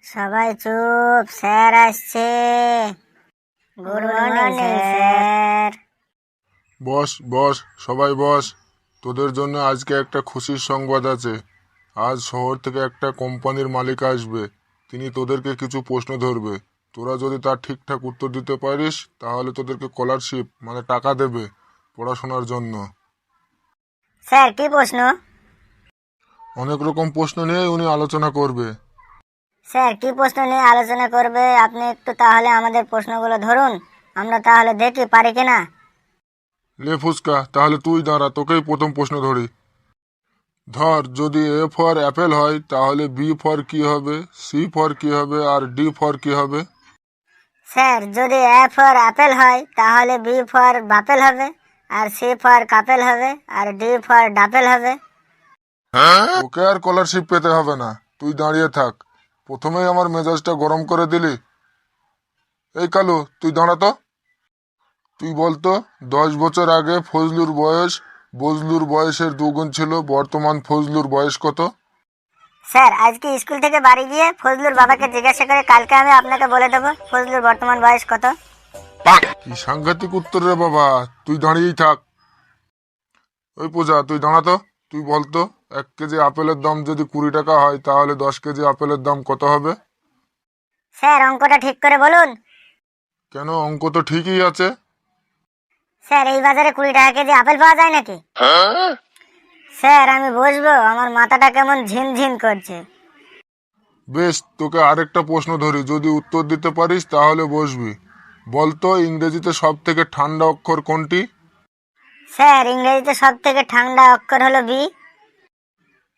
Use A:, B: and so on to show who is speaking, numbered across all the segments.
A: সবাই চুপ, স্যার আসছে। Good morning sir.
B: বস বস, সবাই বস। তোদের জন্য আজকে একটা খুশির সংবাদ আছে। আজ শহর থেকে একটা কোম্পানির মালিক আসবে। তিনি তোদেরকে কিছু প্রশ্ন ধরবে। তোরা যদি তার ঠিকঠাক উত্তর দিতে পারিস তাহলে তোদেরকে স্কলারশিপ মানে টাকা দেবে পড়াশোনার জন্য।
A: স্যার কি প্রশ্ন?
B: অনেক রকম প্রশ্ন নিয়ে উনি আলোচনা করবে।
A: স্যার কি প্রশ্ন নিয়ে আলোচনা করবে? আপনি একটু তাহলে আমাদের প্রশ্নগুলো ধরুন, আমরা তাহলে দেখি পারি কিনা।
B: লে ফুসকা, তাহলে তুই দাঁড়া, তোকেই প্রথম প্রশ্ন ধরি। ধর, যদি এ ফর অ্যাপেল হয় তাহলে বি ফর কি হবে, সি ফর কি হবে আর ডি ফর কি হবে?
A: স্যার যদি এ ফর আপেল হয় তাহলে বি ফর বাপেল হবে, আর সি ফর কাপেল হবে, আর ডি ফর ডাপেল হবে।
B: ওকে আর স্কলারশিপ পেতে হবে না, তুই দাঁড়িয়ে থাক। প্রথমেই আমার মেজাজটা গরম করে দিলি। এই কালু, তুই দাঁড়া তো। তুই বলতো, 10 বছর আগে ফজলুর বয়স বজলুর বয়সের দুগুণ ছিল, বর্তমান ফজলুর বয়স কত?
A: স্যার আজকে স্কুল থেকে বাড়ি গিয়ে ফজলুর বাবাকে জিজ্ঞাসা করে কালকে আমি আপনাকে বলে দেবো ফজলুর বর্তমান বয়স কত।
B: কি সাংঘাতিক উত্তর রে বাবা, তুই দাঁড়িয়েই থাক। ওই পূজা, তুই দাঁড়া তো। তুই বলতো, 1 কেজি আপেলের দাম যদি 20 টাকা হয় তাহলে 10 কেজি আপেলের দাম কত হবে?
A: স্যার অঙ্কটা ঠিক করে বলুন।
B: কেন, অঙ্ক তো ঠিকই আছে।
A: স্যার এই বাজারে 20 টাকা কেজি আপেল পাওয়া যায় নাকি? স্যার আমি বসবো, আমার মাথাটা কেমন ঝিনঝিন করছে।
B: বেশ, তোকে আরেকটা প্রশ্ন ধরি, যদি উত্তর দিতে পারিস তাহলে বসবি। বলতো, ইংরেজিতে সব থেকে ঠান্ডা অক্ষর কোনটি?
A: স্যার ইংরেজিতে সব থেকে ঠান্ডা অক্ষর হলো বি।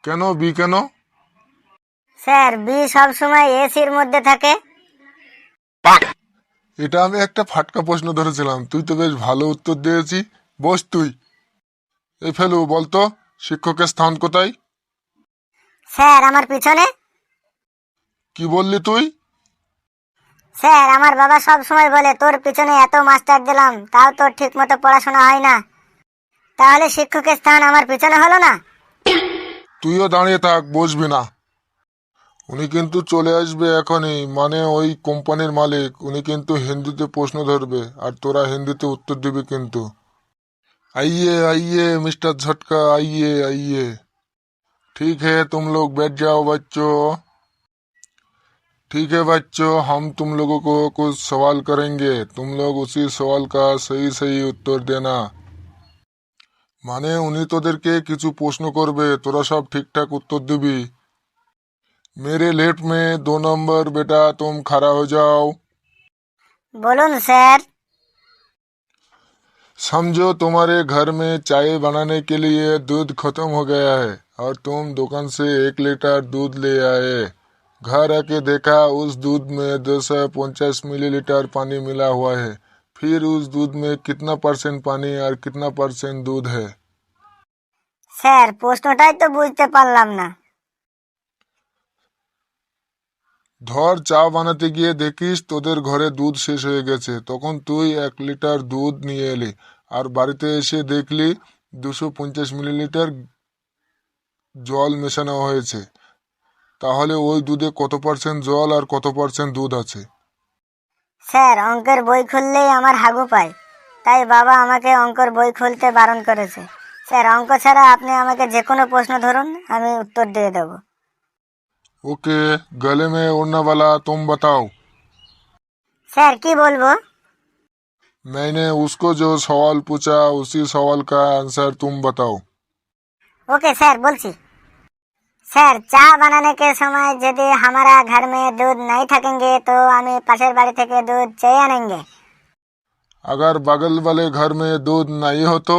B: কেন বি কেন?
A: স্যার বি সবসময় এসির মধ্যে থাকে।
B: এটা আমি একটা ফাটকা প্রশ্ন ধরেছিলাম, তুই তো বেশ ভালো উত্তর দিয়েছি। বস তুই। এই ফেলু, বলতো, শিক্ষকের স্থান কোথায়?
A: স্যার আমার পিছনে।
B: কি বললি তুই?
A: স্যার আমার বাবা সব সময় বলে তোর পিছনে এত মাস্টার দিলাম তাও তোর ঠিক মতো পড়াশোনা হয় না, তাহলে শিক্ষকের স্থান আমার পিছনে হলো না।
B: তুইও দাঁড়িয়ে থাক, বসবি না। উনি কিন্তু চলে আসবে এখনই, মানে ওই কোম্পানির মালিক। উনি কিন্তু হিন্দিতে প্রশ্ন ধরবে আর তোরা হিন্দিতে উত্তর দিবি কিন্তু। आइए आइए मिस्टर झटका, आइए आइए। ठीक है, तुम लोग बैठ जाओ बच्चों। ठीक है बच्चों, हम तुम लोगों को कुछ सवाल करेंगे, तुम लोग उसी सवाल का सही सही उत्तर देना। মানে উনি তোদেরকে কিছু প্রশ্ন করবে, তোরা সব ঠিকঠাক উত্তর দিবি। मेरे लेफ्ट में 2 नंबर, बेटा तुम खड़ा हो जाओ।
A: বলুন স্যার।
B: समझो तुम्हारे घर में चाय बनाने के लिए दूध खत्म हो गया है और तुम दुकान से 1 लीटर दूध ले आए। घर आके देखा उस दूध में 250 मिलीलीटर पानी मिला हुआ है। फिर उस दूध में कितना परसेंट पानी और कितना परसेंट दूध है?
A: স্যার প্রশ্নটাই তো বুঝতে পারলাম না।
B: ধর, চা বানাতে গিয়ে দেখিস তোদের ঘরে দুধ শেষ হয়ে গেছে, তখন তুই 1 লিটার দুধ নিয়ে এলি আর বাড়িতে এসে দেখলি 250 মিলিলিটার জল মেশানো হয়েছে। তাহলে ওই দুধে কত পার্সেন্ট জল আর কত পার্সেন্ট দুধ আছে?
A: স্যার অঙ্কের বই খুললেই আমার হাগু পায়, তাই বাবা আমাকে অঙ্কের বই খুলতে বারণ করেছে। স্যার অঙ্ক ছাড়া আপনি আমাকে যে কোনো প্রশ্ন ধরুন, আমি উত্তর দিয়ে দেবো।
B: ओके, गले में उड़ने वाला तुम बताओ।
A: স্যার কি বলবো?
B: मैंने उसको जो सवाल पूछा उसी सवाल का आंसर तुम बताओ।
A: Okay sir बोलছি। सर चाय बनाने के समय यदि हमारा घर में दूध नहीं थकेंगे तो हमें पाশের বাড়ি থেকে दूध চেয়ে আনেंगे।
B: अगर बगल वाले घर में दूध नहीं हो तो?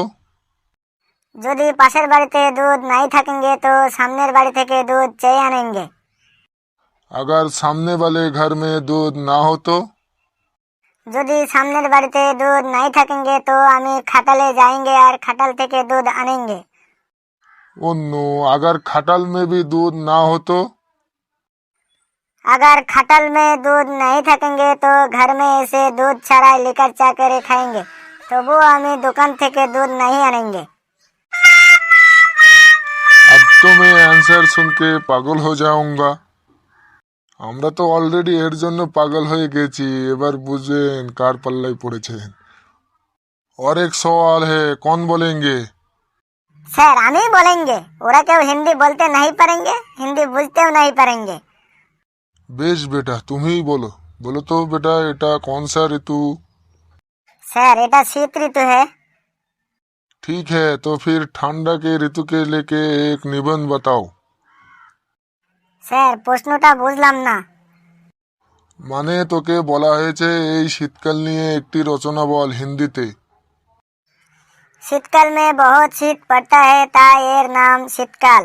A: যদি পাশের বাড়িতে दूध नहीं थकेंगे तो সামনের বাড়ি থেকে दूध চেয়ে আনেंगे।
B: अगर सामने वाले घर में दूध ना हो तो?
A: যদি সামনের বাড়িতে दूध नहीं थकेंगे तो আমি খাটালে जाएंगे और খাটাল থেকে दूध আনেंगे।
B: ओ नो, अगर खटल में भी दूध ना हो तो?
A: अगर खटल में दूध नहीं थकेंगे तो घर में ऐसे दूध छाड़ा लेकर चा करे खाएंगे, तो वो हमें दुकान থেকে दूध नहीं आनेंगे।
B: अब तो मैं आंसर सुन के पागल हो जाऊंगा। আমরা তো অলরেডি এর জন্য পাগল হয়ে গেছি, এবার বুঝেন কার পাল্লায় পড়েছেন। और एक सवाल है, कौन बोलेंगे?
A: স্যার আমি বলেंगे, ওরা কেউ হিন্দি বলতে नहीं পারেंगे, হিন্দি বুঝতেও नहीं पारेंगे।
B: बेश बेटा, तुम ही बोलो। बोलो तो बेटा, এটা कौन सा ऋतु?
A: স্যার এটা শীত ঋতু है।
B: ठीक है, तो फिर ठंडा के ऋतु के लेके एक निबंध बताओ।
A: স্যার প্রশ্নটা বুঝলাম না।
B: মানে তোকে বলা হয়েছে এই শীতকাল নিয়ে একটি রচনা বল হিন্দিতে।
A: शीतकाल में बहुत शीत पड़ता है ताई एर नाम शीतकाल।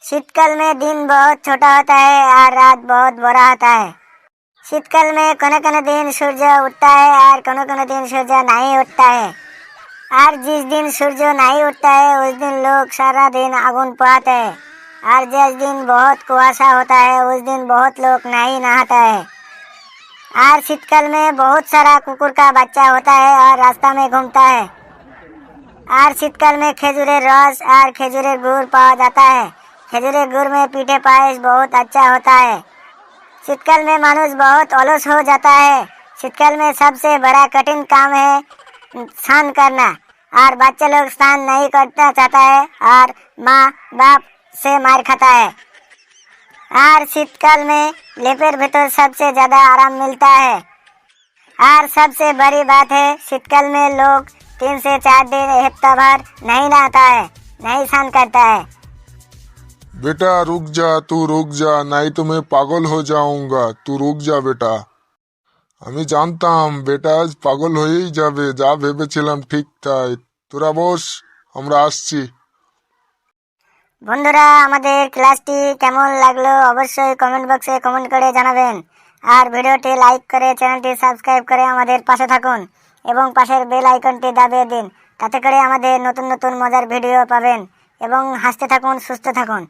A: शीतकाल में दिन बहुत छोटा होता है और रात बहुत बड़ा होता है। शीतकाल में कोने दिन सूर्य उठता है और कोने दिन सूर्य नहीं उठता है। और जिस दिन सूर्य नहीं उठता है उस दिन लोग सारा दिन आগুন पोहाते हैं। और जिस दिन बहुत कुहासा होता है उस दिन बहुत लोग नहीं नहाता है। और शीतकाल में बहुत सारा कुकुर का बच्चा होता है और रास्ता में घूमता है। और शीतकाल में खेजूरे रस और खेजूरे गुड़ पाया जाता है। खेजूरे गुड़ में पीठे पायस बहुत अच्छा होता है। शीतकाल में मानुष बहुत अलस हो जाता है। शीतकाल में सबसे बड़ा कठिन काम है स्नान करना। और बच्चे लोग स्नान नहीं करना चाहता है और माँ बाप से मार खाता है। और शीतकाल में लेपेर भीतर सबसे ज्यादा आराम मिलता है। और सबसे बड़ी बात है शीतकाल में लोग 3 से 4 दिन हफ्ता भर नहीं नहाता है, नहीं स्नान करता है।
B: बेटा रुक जा, तू रुक जा, नहीं तो मैं पागल हो जाऊंगा। तू रुक जा बेटा। আমি জানতাম বেটা আজ পাগল হয়েই যাবে, যা ভেবেছিলাম ঠিক তাই। তোরা বস, আমরা আসছি।
A: বন্ধুরা আমাদের ক্লাসটি কেমন লাগলো অবশ্যই কমেন্ট বক্সে কমেন্ট করে জানাবেন। আর ভিডিওটি লাইক করে চ্যানেলটি সাবস্ক্রাইব করে আমাদের পাশে থাকুন এবং পাশের বেল আইকনটি দাবিয়ে দিন। তাতে করে আমাদের নতুন নতুন মজার ভিডিও পাবেন এবং হাসতে থাকুন, সুস্থ থাকুন।